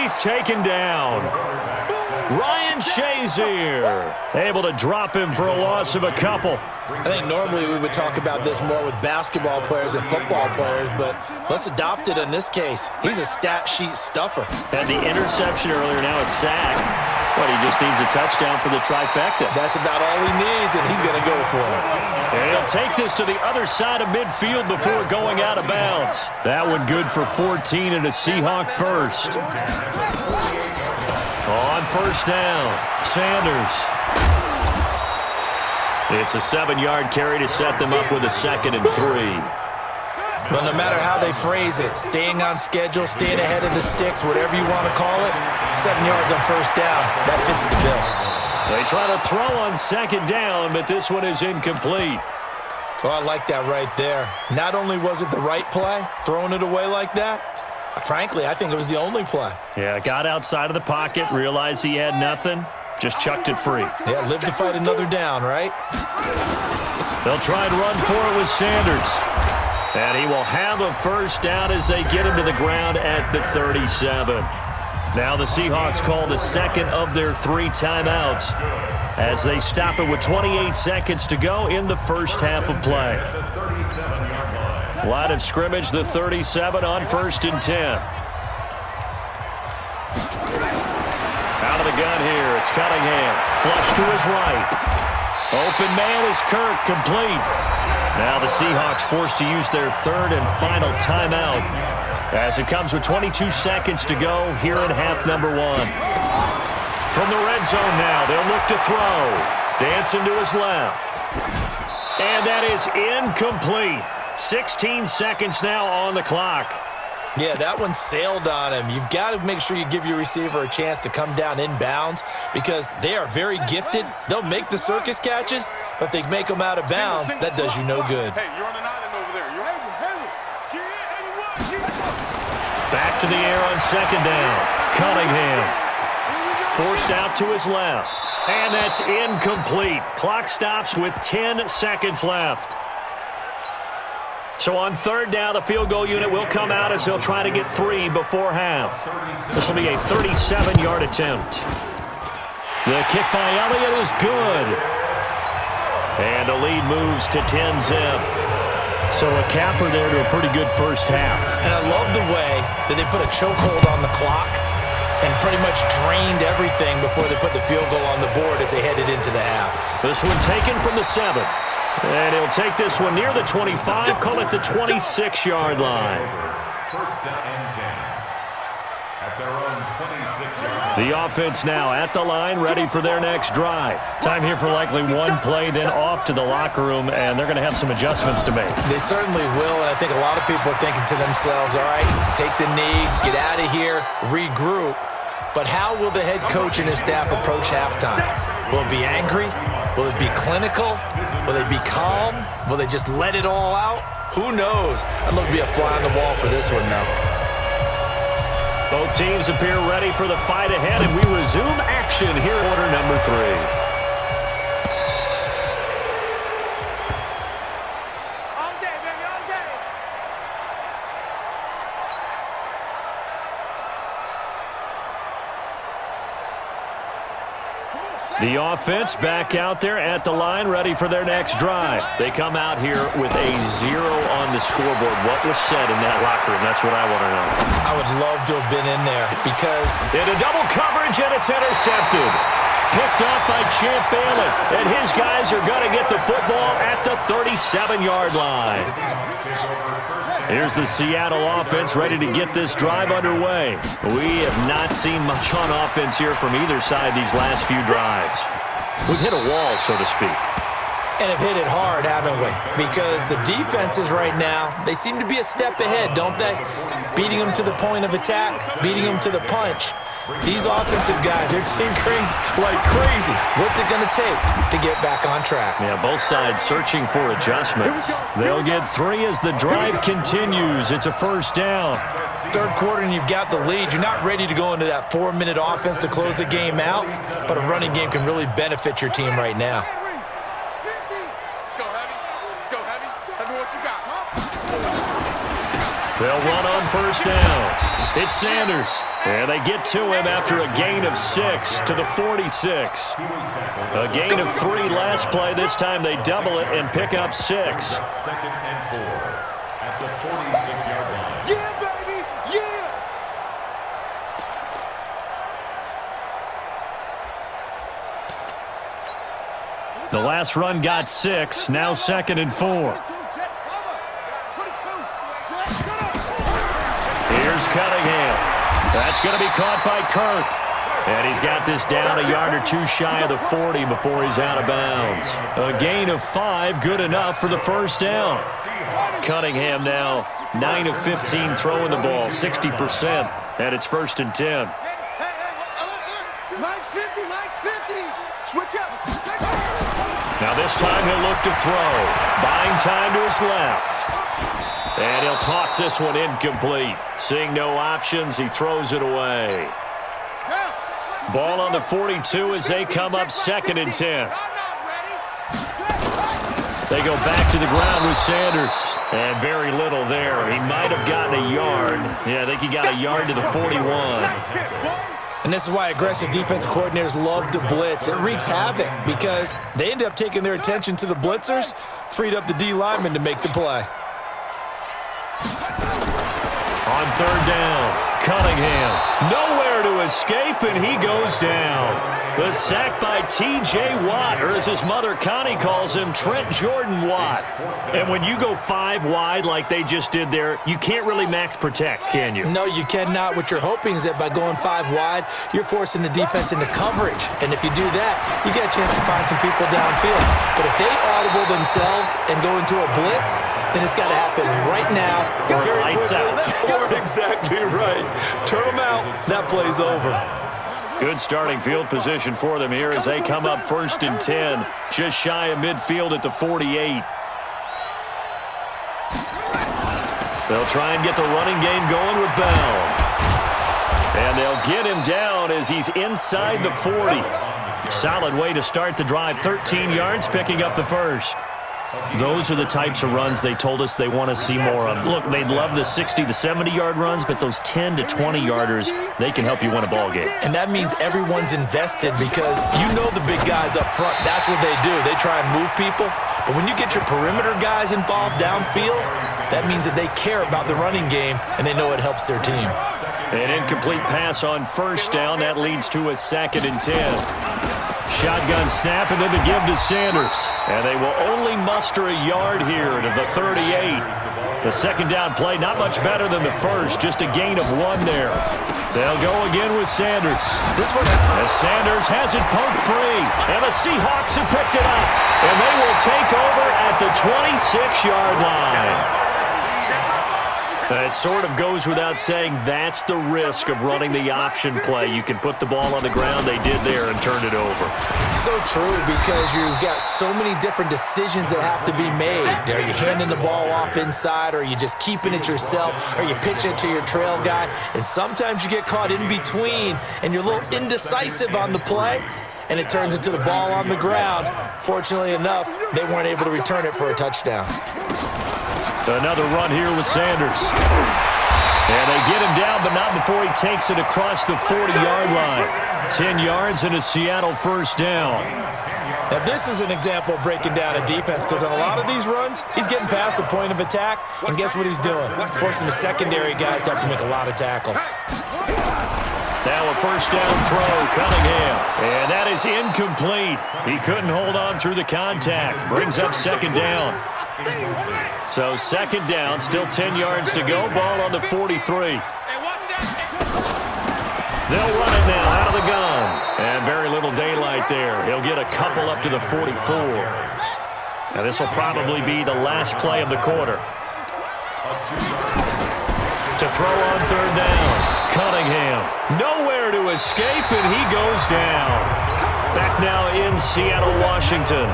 he's taken down. Ryan Shazier able to drop him for a loss of a couple. I think normally we would talk about this more with basketball players and football players, but let's adopt it in this case. He's a stat sheet stuffer. Had the interception earlier, now a sack. But he just needs a touchdown for the trifecta. That's about all he needs, and he's going to go for it. And he'll take this to the other side of midfield before going out of bounds. That one good for 14 and a Seahawk first. On first down, Sanders. It's a 7-yard carry to set them up with a 2nd and 3. But no matter how they phrase it, staying on schedule, staying ahead of the sticks, whatever you want to call it, 7 yards on first down, that fits the bill. They try to throw on 2nd down, but this one is incomplete. Well, I like that right there. Not only was it the right play, throwing it away like that, frankly, I think it was the only play. Yeah, got outside of the pocket, realized he had nothing, just chucked it free. Yeah, live to fight another down, right? They'll try and run for it with Sanders. And he will have a first down as they get him to the ground at the 37. Now the Seahawks call the 2nd of their 3 timeouts as they stop it with 28 seconds to go in the first half of play. Line of scrimmage, the 37 on 1st and 10. Out of the gun here, it's Cunningham. Flush to his right. Open man is Kirk, complete. Now the Seahawks forced to use their 3rd and final timeout as it comes with 22 seconds to go here in half number 1. From the red zone now, they'll look to throw. Dancing to his left. And that is incomplete. 16 seconds now on the clock. Yeah, that one sailed on him. You've got to make sure you give your receiver a chance to come down inbounds because they are very gifted. They'll make the circus catches, but they make them out of bounds. That does you no good. Hey, you're on an island over there. Back to the air on 2nd down. Cunningham. Forced out to his left. And that's incomplete. Clock stops with 10 seconds left. So on 3rd down, the field goal unit will come out as they'll try to get 3 before half. This will be a 37-yard attempt. The kick by Elliott is good. And the lead moves to 10-zip. So a capper there to a pretty good first half. And I love the way that they put a chokehold on the clock and pretty much drained everything before they put the field goal on the board as they headed into the half. This one taken from the 7. And he'll take this one near the 25, call it the 26-yard line. First and 10 at their own 26-yard line. The offense now at the line, ready for their next drive. Time here for likely one play, then off to the locker room, and they're going to have some adjustments to make. They certainly will, and I think a lot of people are thinking to themselves, all right, take the knee, get out of here, regroup. But how will the head coach and his staff approach halftime? Will it be angry? Will it be clinical? Will they be calm? Will they just let it all out? Who knows? I'd love to be a fly on the wall for this one, though. Both teams appear ready for the fight ahead, and we resume action here in quarter number 3. The offense back out there at the line, ready for their next drive. They come out here with a 0 on the scoreboard. What was said in that locker room? That's what I want to know. I would love to have been in there because... In a double coverage, and it's intercepted. Picked up by Champ Bailey, and his guys are going to get the football at the 37-yard line. Here's the Seattle offense ready to get this drive underway. We have not seen much on offense here from either side these last few drives. We've hit a wall, so to speak. And have hit it hard, haven't we? Because the defenses right now, they seem to be a step ahead, don't they? Beating them to the point of attack, beating them to the punch. These offensive guys, they're tinkering like crazy. What's it going to take to get back on track? Yeah, both sides searching for adjustments. They'll get 3 as the drive continues. It's a first down. Third quarter and you've got the lead. You're not ready to go into that 4-minute offense to close the game out, but a running game can really benefit your team right now. Let's go, Heavy. Let's go, Heavy. Heavy, what you got? They'll run on first down. It's Sanders. And they get to him after a gain of 6 to the 46. A gain of 3 last play. This time they double it and pick up 6. 2nd and 4 at the 46-yard line. Yeah, baby! Yeah! The last run got 6. Now 2nd and 4. Here's Cunningham. That's going to be caught by Kirk. And he's got this down a yard or 2 shy of the 40 before he's out of bounds. A gain of 5, good enough for the first down. Cunningham now 9 of 15 throwing the ball, 60%. And it's 1st and 10. Mike's 50, Mike's 50. Switch up. Now this time he'll look to throw. Buying time to his left. And he'll toss this one incomplete. Seeing no options, he throws it away. Ball on the 42 as they come up 2nd and 10. They go back to the ground with Sanders. And very little there. He might have gotten a yard. Yeah, I think he got a yard to the 41. And this is why aggressive defensive coordinators love to blitz. It wreaks havoc because they end up taking their attention to the blitzers, freed up the D lineman to make the play. On 3rd down, Cunningham. Nowhere to escape, and he goes down. The sack by T.J. Watt, or as his mother Connie calls him, Trent Jordan Watt. And when you go 5 wide like they just did there, you can't really max protect, can you? No, you cannot. What you're hoping is that by going 5 wide, you're forcing the defense into coverage. And if you do that, you get a chance to find some people downfield. But if they audible themselves and go into a blitz, then it's got to happen right now. Or lights out. Or exactly right. Turn them out. That play's over. Good starting field position for them here as they come up 1st and 10. Just shy of midfield at the 48. They'll try and get the running game going with Bell. And they'll get him down as he's inside the 40. Solid way to start the drive. 13 yards, picking up the first. Those are the types of runs they told us they want to see more of. Look, they love the 60 to 70-yard runs, but those 10 to 20-yarders, they can help you win a ball game. And that means everyone's invested because you know the big guys up front. That's what they do. They try and move people. But when you get your perimeter guys involved downfield, that means that they care about the running game, and they know it helps their team. An incomplete pass on first down. That leads to a 2nd and 10. Shotgun snap and then the give to Sanders. And they will only muster a yard here to the 38. The 2nd down play, not much better than the first, just a gain of 1 there. They'll go again with Sanders. This one, as Sanders has it poked free. And the Seahawks have picked it up. And they will take over at the 26-yard line. It sort of goes without saying that's the risk of running the option play. You can put the ball on the ground. They did there and turned it over. So true, because you've got so many different decisions that have to be made. Are you handing the ball off inside, or are you just keeping it yourself, or you pitch it to your trail guy? And sometimes you get caught in between, and you're a little indecisive on the play, and it turns into the ball on the ground. Fortunately enough, they weren't able to return it for a touchdown. Another run here with Sanders. And they get him down, but not before he takes it across the 40-yard line. 10 yards and a Seattle first down. Now, this is an example of breaking down a defense, because on a lot of these runs, he's getting past the point of attack, and guess what he's doing? Forcing the secondary guys to have to make a lot of tackles. Now a first down throw, Cunningham. And that is incomplete. He couldn't hold on through the contact. Brings up 2nd down. So 2nd down, still 10 yards to go. Ball on the 43. They'll run it now out of the gun. And very little daylight there. He'll get a couple up to the 44. Now this will probably be the last play of the quarter. To throw on 3rd down, Cunningham. Nowhere to escape, and he goes down. Back now in Seattle, Washington.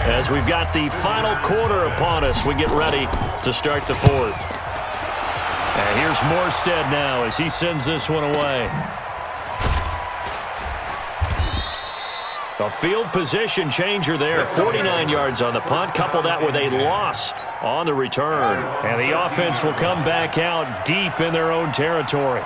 As we've got the final quarter upon us, we get ready to start the 4th. And here's Morstead now as he sends this one away. A field position changer there. 49 yards on the punt. Couple that with a loss on the return. And the offense will come back out deep in their own territory.